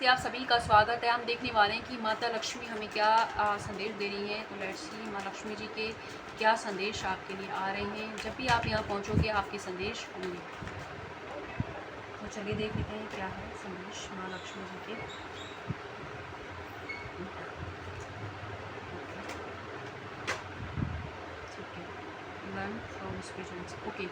नमस्ते, आप सभी का स्वागत है। हम देखने वाले हैं कि माता लक्ष्मी हमें क्या संदेश दे रही हैं। तो लेट्स सी माँ लक्ष्मी जी के क्या संदेश आपके लिए आ रहे हैं। जब भी आप यहाँ पहुँचोगे आपके संदेश होंगे। तो चलिए देख लेते हैं क्या है संदेश माँ लक्ष्मी जी के। ठीक है, लर्न फ्रॉम स्पिरिचुअल्स। ओके।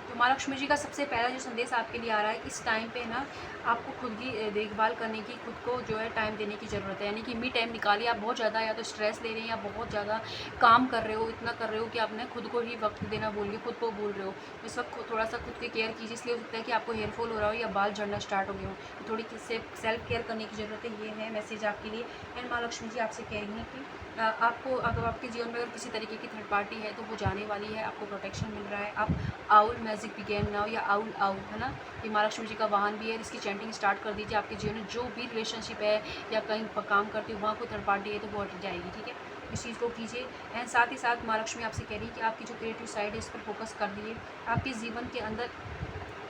तो माँ लक्ष्मी जी का सबसे पहला जो संदेश आपके लिए आ रहा है, इस टाइम पे ना आपको खुद की देखभाल करने की, खुद को जो है टाइम देने की ज़रूरत है। यानी कि मी टाइम निकालिए। आप बहुत ज़्यादा या तो स्ट्रेस ले रहे हैं या बहुत ज़्यादा काम कर रहे हो, इतना कर रहे हो कि आपने खुद को ही वक्त देना भूल गए, खुद को भूल रहे हो। इस वक्त थोड़ा सा खुद की केयर कीजिए। इसलिए हो सकता है कि आपको हेयर फॉल हो रहा हो या बाल झड़ना स्टार्ट हो गए हो, तो थोड़ी सेल्फ केयर करने की ज़रूरत है। ये है मैसेज आपके लिए। एंड माँ लक्ष्मी जी आपसे कह रही हैं कि आपको अगर आपके जीवन में अगर किसी तरीके की थर्ड पार्टी है तो वो जाने वाली है। आपको प्रोटेक्शन मिल रहा है। आप आउल मैजिक बिगेन नाउ या आउल आउल है ना, ये माँ लक्ष्मी जी का वाहन भी है। इसकी चैंटिंग स्टार्ट कर दीजिए। आपके जीवन में जो भी रिलेशनशिप है या कहीं पर काम करते हो वहाँ कोई थर्ड पार्टी है तो वो हट जाएगी। ठीक है, इस चीज़ को कीजिए। एंड साथ ही साथ माँ लक्ष्मी आपसे कह रही है कि आपकी जो क्रिएटिव साइड है इस पर फोकस कर दीजिए। आपके जीवन के अंदर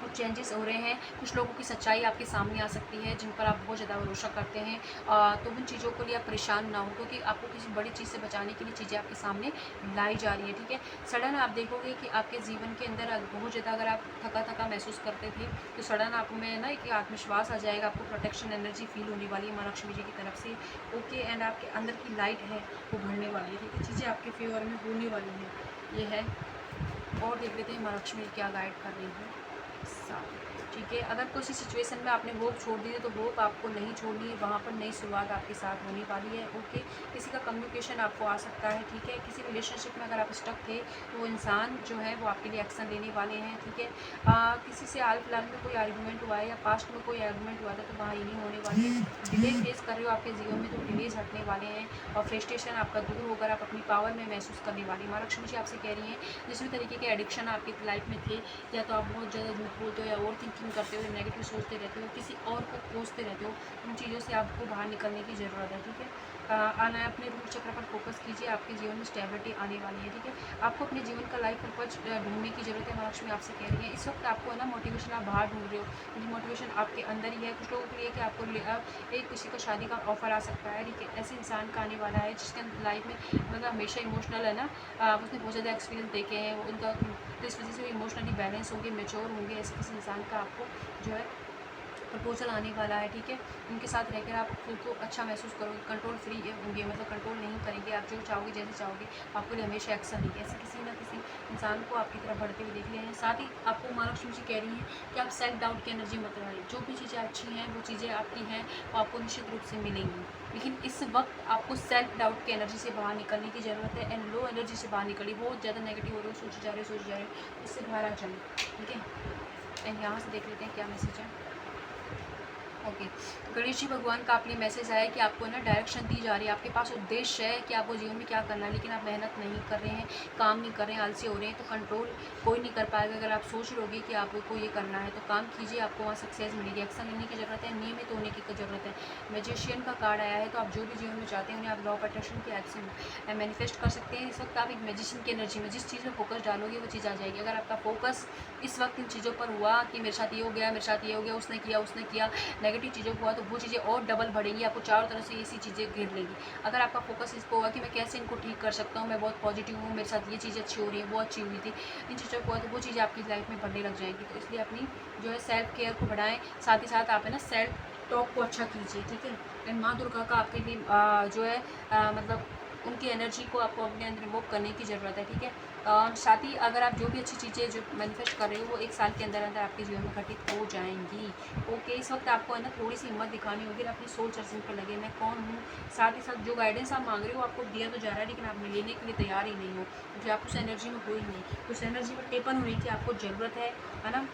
कुछ चेंजेस हो रहे हैं। कुछ लोगों की सच्चाई आपके सामने आ सकती है जिन पर आप बहुत ज़्यादा भरोसा करते हैं। तो उन चीज़ों के लिए आप परेशान ना हो, क्योंकि आपको किसी बड़ी चीज़ से बचाने के लिए चीज़ें आपके सामने लाई जा रही है। ठीक है, सडन आप देखोगे कि आपके जीवन के अंदर बहुत ज़्यादा अगर आप थका थका महसूस करते थे तो सडन आप में ना एक आत्मविश्वास आ जाएगा। आपको प्रोटेक्शन एनर्जी फील होने वाली है माँ लक्ष्मी जी की तरफ से। ओके, एंड आपके अंदर की लाइट है वो बढ़ने वाली है। ठीक है, चीज़ें आपके फेवर में होने वाली हैं। ये है। और देख लेते हैं माँ लक्ष्मी क्या गाइड कर रही है। साथ ठीक है, अगर किसी सिचुएशन में आपने होप छोड़ दी है तो होप आपको नहीं छोड़नी है। वहाँ पर नई शुरुआत आपके साथ होने वाली है। ओके, किसी का कम्युनिकेशन आपको आ सकता है। ठीक है, किसी रिलेशनशिप में अगर आप स्टक थे तो वो इंसान जो है वो आपके लिए एक्शन लेने वाले हैं। ठीक है, किसी से हाल फिलहाल में कोई आर्गूमेंट हुआ है या पास्ट में कोई आर्गूमेंट हुआ था तो वहाँ ये नहीं होने वाली है। डिले फेस कर रहे हो आपके जीवन में तो डिलेज हटने वाले हैं और फ्रस्ट्रेशन आपका दूर होकर आप अपनी पावर में महसूस करने वाली। माँ लक्ष्मी जी आपसे कह रही हैं जिस भी तरीके के एडिक्शन आपकी लाइफ में थे, या तो आप बहुत ज़्यादा झूठ बोलते हो या ओवर थिंकिंग करते हो या नेगेटिव सोचते रहते हो, किसी और को कोसते रहते हो, उन चीज़ों से आपको बाहर निकलने की ज़रूरत है। ठीक है, आना है अपने रूट चक्र पर फोकस कीजिए। आपके जीवन में स्टेबिलिटी आने वाली है। ठीक है, आपको अपने जीवन का लाइफ पर्पज ढूंढने की ज़रूरत है। महालक्ष्मी आपसे कह रही है इस वक्त आपको है ना मोटिवेशन आप बाहर ढूंढ रहे हो, क्योंकि मोटिवेशन आपके अंदर ही है। कुछ लोगों के लिए कि आपको एक किसी को शादी का ऑफर आ सकता है। ठीक है, ऐसे इंसान का आने वाला है जिसके लाइफ में मतलब हमेशा इमोशनल है ना, उसने बहुत ज़्यादा एक्सपीरियंस देखे हैं उनका, तो इस वजह से वो इमोशनली बैलेंस होंगे, मेच्योर होंगे। ऐसे किसी इंसान का आपको जो है प्रपोजल आने वाला है। ठीक है, उनके साथ रहकर आप खुद को अच्छा महसूस करोगे, कंट्रोल फ्री होंगे, मतलब कंट्रोल नहीं करेंगे। आप जो चाहोगे जैसे चाहोगे आपके लिए हमेशा एक्शन लेंगे। ऐसे किसी ना किसी इंसान को आपकी तरफ बढ़ते हुए देख रहे हैं। साथ ही आपको माँ लक्ष्मी जी कह रही हैं कि आप सेल्फ डाउट की एनर्जी मत रहे। जो भी चीज़ें अच्छी हैं वो चीज़ें आपकी हैं वो आपको निश्चित रूप से मिलेंगी, लेकिन इस वक्त आपको सेल्फ डाउट की एनर्जी से बाहर निकलने की ज़रूरत है। एंड लो एनर्जी से बाहर निकलिए। बहुत ज़्यादा नेगेटिव हो रहे हो, सोचे जा रहे हो, सोचे जा रहे हो, इससे बाहर आ जाए। ठीक है, एंड यहाँ से देख लेते हैं क्या मैसेज है। ओके, तो गणेश जी भगवान का आपके लिए मैसेज आया कि आपको ना डायरेक्शन दी जा रही है। आपके पास उद्देश्य है कि आपको जीवन में क्या करना है, लेकिन आप मेहनत नहीं कर रहे हैं, काम नहीं कर रहे हैं, आलसी हो रहे हैं, तो कंट्रोल कोई नहीं कर पाएगा। अगर आप सोच लोगे कि आपको ये करना है तो काम कीजिए, आपको वहाँ सक्सेस मिलेगी। एक्शन लेने की ज़रूरत है, नियमित होने की ज़रूरत है। मैजिशियन का कार्ड आया है, तो आप जो भी जीवन में चाहते हैं उन्हें आप लॉ ऑफ अट्रैक्शन की एक्शन मैनिफेस्ट कर सकते हैं। इस वक्त आप एक मैजिशियन की एनर्जी में जिस चीज़ में फोकस डालोगे वो चीज़ आ जाएगी। अगर आपका फोकस इस वक्त इन चीज़ों पर हुआ कि मेरे साथ ये हो गया, मेरे साथ ये हो गया, उसने किया, नेगेटिव चीज़ों को हुआ, तो वो चीज़ें और डबल बढ़ेंगी। आपको चारों तरफ से ऐसी चीज़ें घेर लेंगी। अगर आपका फोकस इस पर होगा कि मैं कैसे इनको ठीक कर सकता हूँ, मैं बहुत पॉजिटिव हूँ, मेरे साथ ये चीज़ें अच्छी हो रही है, वो अच्छी हुई थी, इन चीज़ों को हुआ, तो वो चीज़ें आपकी लाइफ में बढ़ने लग जाएंगी। तो इसलिए अपनी जो है सेल्फ केयर को बढ़ाएं। साथ ही साथ आप है ना सेल्फ टॉक को अच्छा कीजिए। ठीक है, एंड माँ दुर्गा का आपके लिए जो है मतलब उनकी एनर्जी को आपको अपने अंदर रिमूव करने की ज़रूरत है। ठीक है, साथ ही अगर आप जो भी अच्छी चीज़ें जो मैनिफेस्ट कर रहे हो वो एक साल के अंदर अंदर आपके जीवन में घटित हो जाएंगी। ओके, इस वक्त आपको है ना थोड़ी सी हिम्मत दिखानी होगी, अपनी सोल सर्चिंग पर लगे, मैं कौन हूँ। साथ ही साथ जो गाइडेंस आप मांग रहे हो आपको दिया तो जा रहा है, लेकिन आप लेने के लिए तैयार ही नहीं हो, क्योंकि आप उस एनर्जी में हो ही नहीं। उस एनर्जी में टेपन होने की आपको ज़रूरत है ना।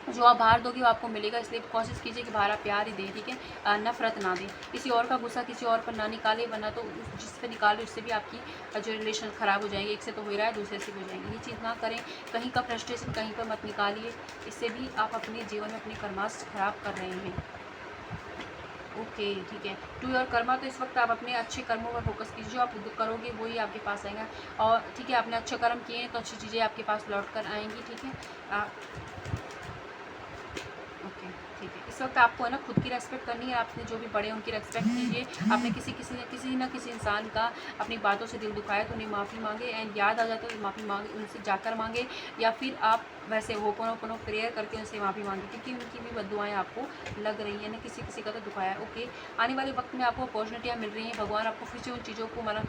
जो आप बाहर दोगे वो आपको मिलेगा, इसलिए कोशिश कीजिए कि बाहर आप प्यार ही दें। ठीक है, नफरत ना दें। किसी और का गुस्सा किसी और पर ना निकाले, वरना तो जिस पे निकाले उससे भी आपकी जो रिलेशन ख़राब हो जाएंगे। एक से तो हो रहा है, दूसरे से हो जाएंगे। ये चीज़ ना करें। कहीं का फ्रस्ट्रेशन कहीं पर मत निकालिए, इससे भी आप अपने जीवन में अपने कर्मास खराब कर रहे हैं। ओके, ठीक है, टू योर कर्मा, तो इस वक्त आप अपने अच्छे कर्मों पर फोकस कीजिए। जो आप करोगे वही आपके पास आएगा। और ठीक है, आपने अच्छे कर्म किए हैं तो अच्छी चीज़ें आपके पास लौट कर आएंगी। ठीक है, ओके, ठीक है, इस इस वक्त आपको है ना खुद की रेस्पेक्ट करनी है। आपने जो भी बड़े हैं उनकी रेस्पेक्ट कीजिए। आपने किसी न किसी इंसान का अपनी बातों से दिल दुखाया तो उन्हें माफ़ी मांगे, एंड याद आ जाता है तो माफ़ी मांगे, उनसे जाकर मांगे, या फिर आप वैसे होपोनोपोनो प्रेयर करके उनसे माफ़ी मांगे, क्योंकि उनकी भी बद्दुआएं आपको लग रही हैं ना, किसी किसी का तो दुखाया है। ओके, आने वाले वक्त में आपको अपॉर्चुनिटियाँ मिल रही हैं, भगवान आपको फिर से उन चीज़ों को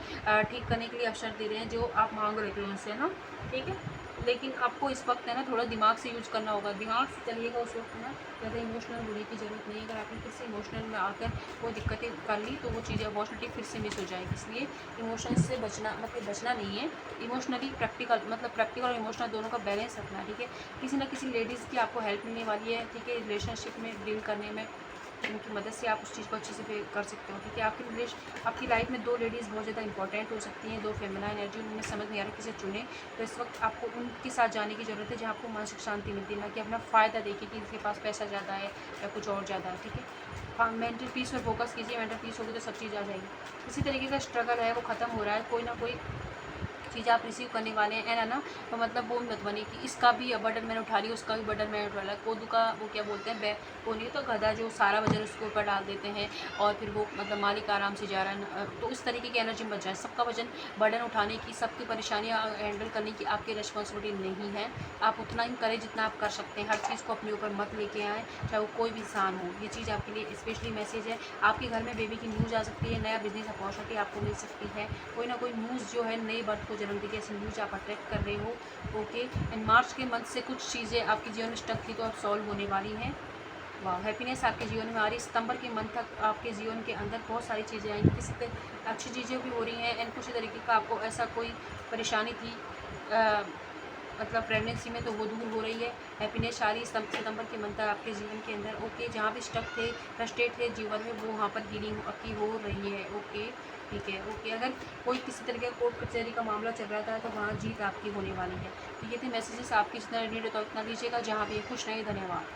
ठीक करने के लिए अवसर दे रहे हैं जो आप मांग रहे थे उनसे ना, ठीक है। लेकिन आपको इस वक्त है ना थोड़ा दिमाग से यूज करना होगा, दिमाग से चलिएगा उस वक्त ना, ज़्यादा इमोशनल होने की ज़रूरत नहीं है। अगर आपने फिर से इमोशनल में आकर वो दिक्कतें कर ली तो वो चीज़ें अपॉर्चुनिटी फिर से मिस हो जाएगी। इसलिए इमोशंस से बचना मतलब बचना नहीं है, इमोशनली प्रैक्टिकल मतलब प्रैक्टिकल और इमोशनल दोनों का बैलेंस रखना है, ठीक है। किसी न किसी लेडीज़ की आपको हेल्प मिलने वाली है, ठीक है, रिलेशनशिप में डील करने में, उनकी मदद से आप उस चीज़ को अच्छे से कर सकते हो, ठीक है। आपकी लाइफ में 2 लेडीज़ बहुत ज़्यादा इंपॉर्टेंट हो सकती हैं, 2 फेमिना एनर्जी, उनमें समझ नहीं आ रहा किसे चुने। तो इस वक्त आपको उनके साथ जाने की ज़रूरत है जहाँ आपको मानसिक शांति मिलती है, ना कि अपना फ़ायदा देखिए कि इसके पास पैसा ज़्यादा है या कुछ और ज़्यादा है, ठीक है। हाँ, मेंटल पीस पर फोकस कीजिए, मेंटल पीस होगी तो सब चीज़ आ जाएगी। इसी तरीके का स्ट्रगल है वो ख़त्म हो रहा है, कोई ना कोई चीज़ आप रिसीव करने वाले हैं, है ना। तो मतलब वो मत बनी कि इसका भी बर्डन मैंने उठा लिया, उसका भी बर्डन मैंने उठा लिया। कोदू का वो क्या बोलते हैं, वो नहीं तो गधा जो सारा वजन उसके ऊपर डाल देते हैं और फिर वो मतलब मालिक आराम से जा रहा है। तो इस तरीके की एनर्जी मत जाए। सबका वजन बर्डन उठाने की, सबकी परेशानियाँ हैंडल करने की आपकी रिस्पॉन्सिबिलिटी नहीं है। आप उतना ही करें जितना आप कर सकते हैं। हर चीज़ को अपने ऊपर मत लेके आएँ, चाहे वो कोई भी इंसान हो। ये चीज़ आपके लिए स्पेशली मैसेज है। आपके घर में बेबी की न्यूज़ आ सकती है, नया बिजनेस अपॉर्चुनिटी आपको मिल सकती है, कोई ना कोई न्यूज़ जो है नई बर्थ को जन्म देगी, ऐसी न्यूज़ आप अट्रैक्ट कर रहे हो। ओके, एंड मार्च के मंथ से कुछ चीज़ें आपके जीवन में स्टक थी तो अब सॉल्व होने वाली हैं। वाह, हैप्पीनेस आपके जीवन में आ रही है। सितंबर के मंथ तक आपके जीवन के अंदर बहुत सारी चीज़ें आएंगी, किसी अच्छी चीज़ें भी हो रही हैं, एंड कुछ तरीके का आपको ऐसा कोई परेशानी थी मतलब प्रेगनेंसी में, तो वो दूर हो रही है। हैप्पीनेस आ रही है सितंबर के मंथ तक आपके जीवन के अंदर। ओके, जहाँ भी स्टक थे, फ्रस्ट्रेट थे जीवन में, वो वहाँ पर हीलिंग आपकी हो रही है। ओके, ठीक है। ओके, अगर कोई किसी तरीके का कोर्ट कचहरी का मामला चल रहा था तो वहाँ जीत आपकी होने वाली है। तो ये थे मैसेजेस, आपकी जितना नीड होता है उतना लीजिएगा। जहाँ भी खुश रहिए, धन्यवाद।